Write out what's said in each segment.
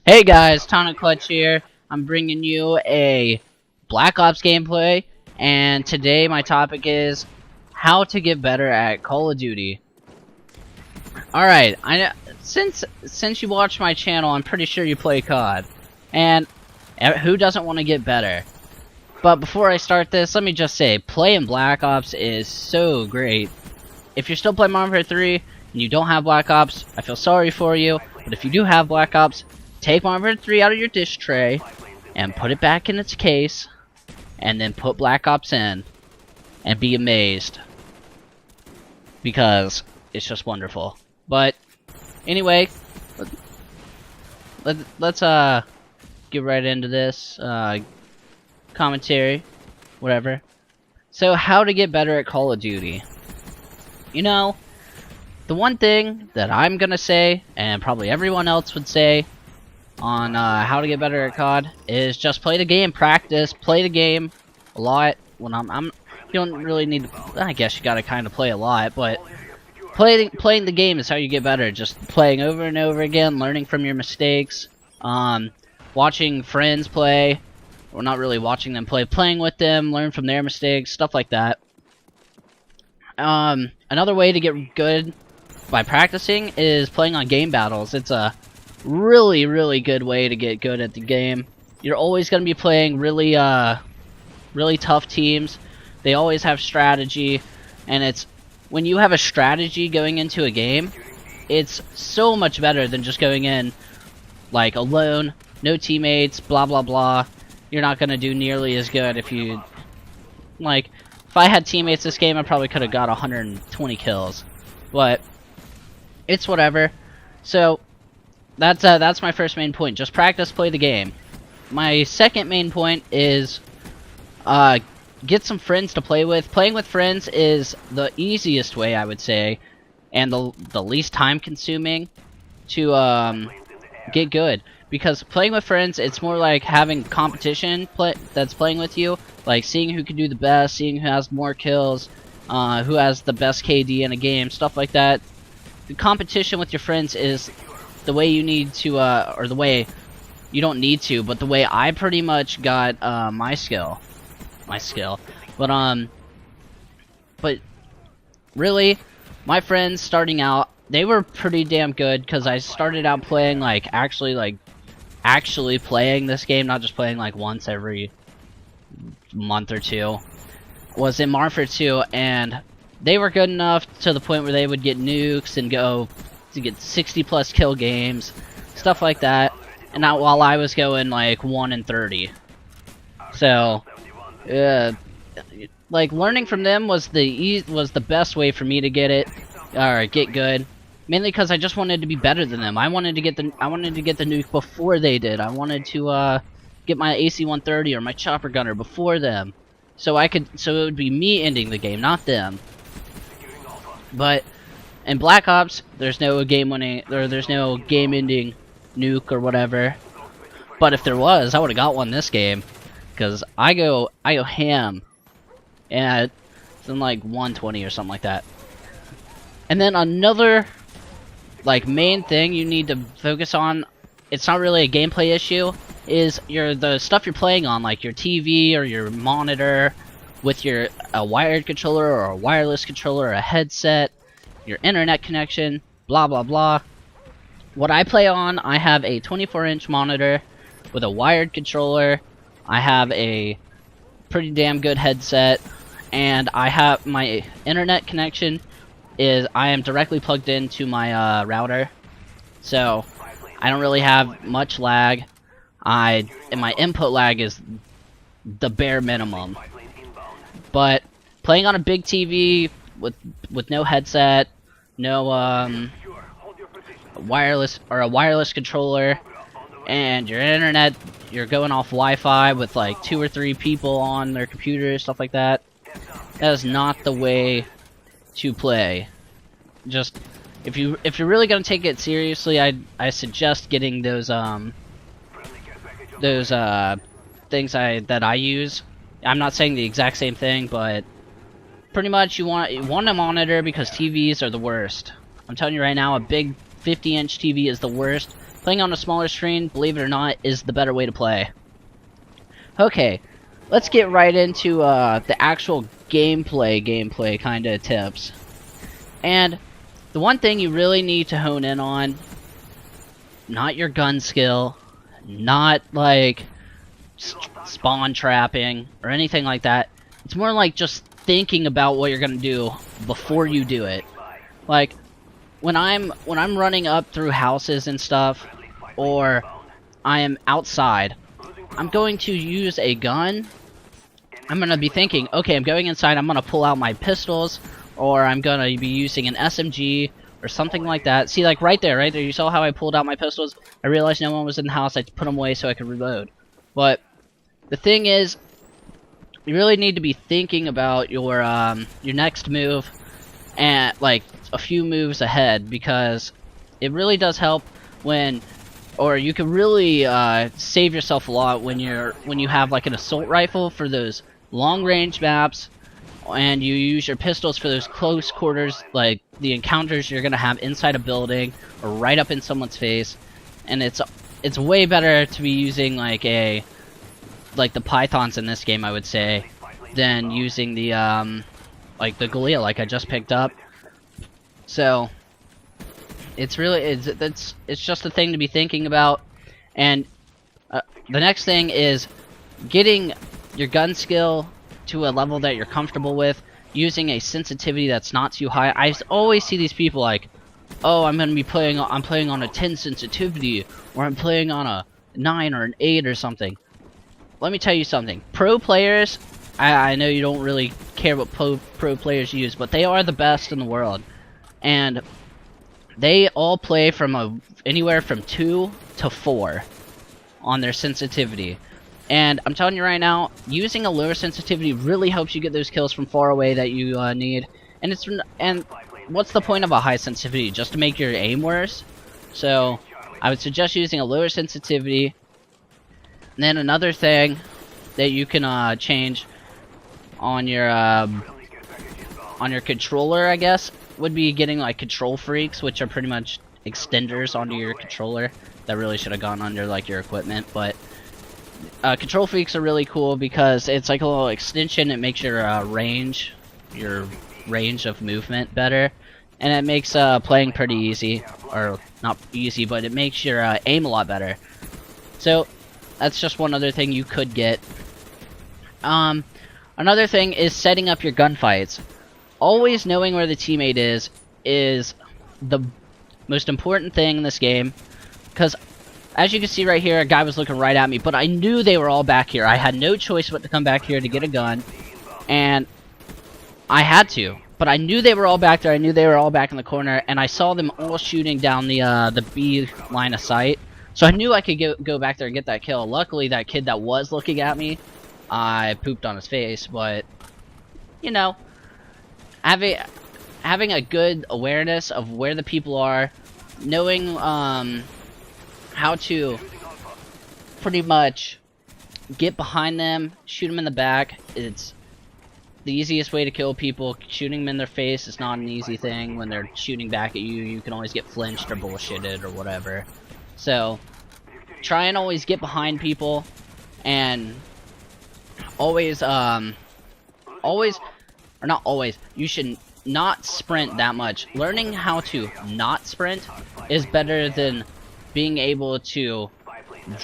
Hey guys, Tonic Clutch here. I'm bringing you a Black Ops gameplay, and today my topic is how to get better at Call of Duty. Alright, since you watch my channel, I'm pretty sure you play COD, and who doesn't want to get better? But before I start this, let me just say, playing Black Ops is so great. If you're still playing Modern Warfare 3 and you don't have Black Ops, I feel sorry for you, but if you do have Black Ops, take Modern Warfare 3 out of your disk tray and put it back in its case, and then put Black Ops in, and be amazed, because it's just wonderful. But anyway, let's get right into this commentary, whatever. So, how to get better at Call of Duty? You know, the one thing that I'm gonna say, and probably everyone else would say, on how to get better at COD is just play the game, practice, play the game a lot. When you don't really need to, I guess you gotta kind of play a lot, but playing the game is how you get better. Just playing over and over again, learning from your mistakes, watching friends play, or not really watching them play, playing with them, learn from their mistakes, stuff like that. Another way to get good by practicing is playing on game battles. It's a really good way to get good at the game. You're always going to be playing really tough teams. They always have strategy, and it's when you have a strategy going into a game, it's so much better than just going in like alone, no teammates, blah blah blah. You're not going to do nearly as good if you like. If I had teammates this game, I probably could have got 120 kills, but it's whatever. So that's my first main point. Just practice, play the game. My second main point is get some friends to play with. Playing with friends is the easiest way, I would say, and the least time consuming to get good. Because playing with friends, it's more like having competition that's playing with you, like seeing who can do the best, seeing who has more kills, who has the best KD in a game, stuff like that. The competition with your friends is the way you need to, or the way you don't need to, but the way I pretty much got my skill. But really, my friends starting out, they were pretty damn good because I started out playing actually playing this game, not just playing like once every month or two. Was in Modern Warfare 2, and they were good enough to the point where they would get nukes and go to get 60+ kill games, stuff like that, and not while I was going like 1 and 30. So, like learning from them was the best way for me to get it, or get good. Mainly because I just wanted to be better than them. I wanted to get the nuke before they did. I wanted to get my AC-130 or my chopper gunner before them, so it would be me ending the game, not them. But in Black Ops, there's no game-ending nuke or whatever. But if there was, I would have got one this game, because I go ham, and it's in like 120 or something like that. And then another like main thing you need to focus on, it's not really a gameplay issue, is the stuff you're playing on, like your TV or your monitor, with a wired controller or a wireless controller or a headset, your internet connection, blah blah blah. What I play on, I have a 24-inch monitor with a wired controller, I have a pretty damn good headset, and I have my internet connection I am directly plugged into my router, so I don't really have much lag. And my input lag is the bare minimum. But playing on a big TV with no headset, no wireless controller, and your internet, you're going off Wi-Fi with like 2 or 3 people on their computers, stuff like that. That is not the way to play. Just if you're really gonna take it seriously, I suggest getting those things that I use. I'm not saying the exact same thing, but pretty much you want a monitor, because TVs are the worst. I'm telling you right now, a big 50-inch TV is the worst, playing on a smaller screen, believe it or not, is the better way to play. Okay, let's get right into the actual gameplay kind of tips. And the one thing you really need to hone in on, not your gun skill, not like spawn trapping or anything like that. It's more like just thinking about what you're gonna do before you do it. Like when I'm running up through houses and stuff, or I am outside, I'm going to use a gun. I'm gonna be thinking, okay, I'm going inside, I'm gonna pull out my pistols, or I'm gonna be using an SMG or something like that. See, like right there, you saw how I pulled out my pistols? I realized no one was in the house, I put them away so I could reload. But the thing is, you really need to be thinking about your next move, and like a few moves ahead, because it really does help when, or you can really save yourself a lot when you have like an assault rifle for those long range maps, and you use your pistols for those close quarters, like the encounters you're gonna have inside a building or right up in someone's face. And it's way better to be using like the pythons in this game, I would say, than using the like the Galil like I just picked up. So it's just a thing to be thinking about. And the next thing is getting your gun skill to a level that you're comfortable with, using a sensitivity that's not too high. I always see these people like, oh, I'm playing on a 10 sensitivity, or I'm playing on a 9 or an 8 or something. Let me tell you something. Pro players, I know you don't really care what pro players use, but they are the best in the world. And they all play from anywhere from 2 to 4 on their sensitivity. And I'm telling you right now, using a lower sensitivity really helps you get those kills from far away that you need. And what's the point of a high sensitivity? Just to make your aim worse? So I would suggest using a lower sensitivity. And then another thing that you can change on your controller, I guess, would be getting like control freaks, which are pretty much extenders onto your controller. That really should have gone under like your equipment, but control freaks are really cool because it's like a little extension. It makes your range of movement better, and it makes playing pretty easy, or not easy, but it makes your aim a lot better. So that's just one other thing you could get. Another thing is setting up your gunfights. Always knowing where the teammate is the most important thing in this game, because as you can see right here, a guy was looking right at me, but I knew they were all back here. I had no choice but to come back here to get a gun, and I had to. But I knew they were all back there. I knew they were all back in the corner, and I saw them all shooting down the B line of sight. So I knew I could go back there and get that kill. Luckily, that kid that was looking at me, I pooped on his face. But you know, having a good awareness of where the people are, knowing how to pretty much get behind them, shoot them in the back. It's the easiest way to kill people. Shooting them in their face is not an easy thing. When they're shooting back at you, you can always get flinched or bullshitted or whatever. So try and always get behind people, and always, or not always, you should not sprint that much. Learning how to not sprint is better than being able to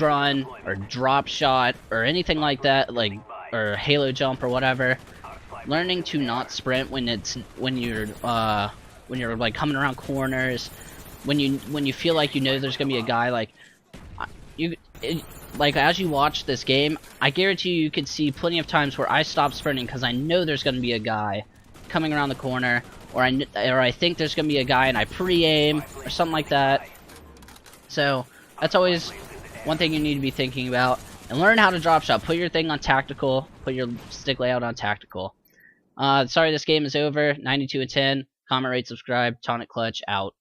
run or drop shot or anything like that, like, or halo jump or whatever. Learning to not sprint when you're like coming around corners, when you feel like you know there's gonna be a guy, like like as you watch this game, I guarantee you could see plenty of times where I stop sprinting because I know there's gonna be a guy coming around the corner, or I think there's gonna be a guy and I pre-aim or something like that. So that's always one thing you need to be thinking about. And learn how to drop shot. Put your thing on tactical. Put your stick layout on tactical. Sorry this game is over. 92-10. Comment, rate, subscribe. Tonic Clutch out.